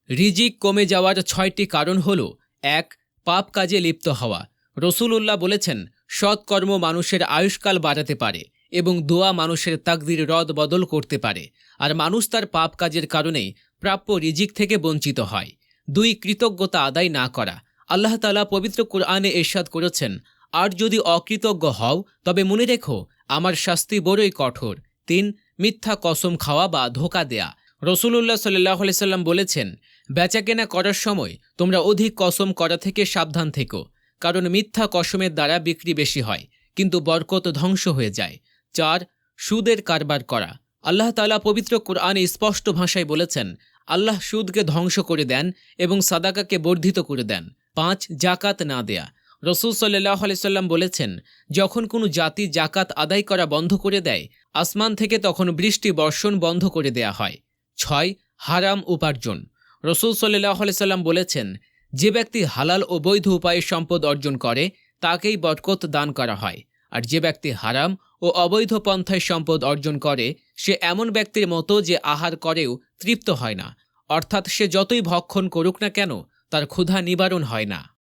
রিজিক কমে যাওয়ার ৬টি কারণ হল: ১. পাপ কাজে লিপ্ত হওয়া। রসুলুল্লাহ বলেছেন, সৎকর্ম মানুষের আয়ুষ্কাল বাড়াতে পারে এবং দোয়া মানুষের তাকদির রদ বদল করতে পারে, আর মানুষ তার পাপ কাজের কারণেই প্রাপ্য রিজিক থেকে বঞ্চিত হয়। ২. কৃতজ্ঞতা আদায় না করা। আল্লাহ তাআলা পবিত্র কুরআনে ইরশাদ করেছেন, আর যদি অকৃতজ্ঞ হও তবে মনে রেখো আমার শাস্তি বড়ই কঠোর। ৩. মিথ্যা কসম খাওয়া বা ধোঁকা দেয়া। রসুলুল্লাহ সাল্লাল্লাহু আলাইহি সাল্লাম বলেছেন, বেচাকেনা করার সময় তোমরা অধিক কসম করা থেকে সাবধান থেকো, কারণ মিথ্যা কসমের দ্বারা বিক্রি বেশি হয় কিন্তু বরকত ধ্বংস হয়ে যায়। ৪. সুদের কারবার করা। আল্লাহ তাআলা পবিত্র কুরআনে স্পষ্ট ভাষায় বলেছেন, আল্লাহ সুদকে ধ্বংস করে দেন এবং সাদাকাকে বর্ধিত করে দেন। ৫. জাকাত না দেয়া। রসুল সাল্লাল্লাহু আলাইহি সাল্লাম বলেছেন, যখন কোনো জাতি জাকাত আদায় করা বন্ধ করে দেয়, আসমান থেকে তখন বৃষ্টি বর্ষণ বন্ধ করে দেয়া হয়। ৬. হারাম উপার্জন। রসুল সাল্লাল্লাহু আলাইহি সাল্লাম বলেছেন, যে ব্যক্তি হালাল ও বৈধ উপায়ে সম্পদ অর্জন করে তাকেই বরকত দান করা হয়, আর যে ব্যক্তি হারাম ও অবৈধ পন্থায় সম্পদ অর্জন করে সে এমন ব্যক্তির মতো যে আহার করেও তৃপ্ত হয় না, অর্থাৎ সে যতই ভক্ষণ করুক না কেন তার ক্ষুধা নিবারণ হয় না।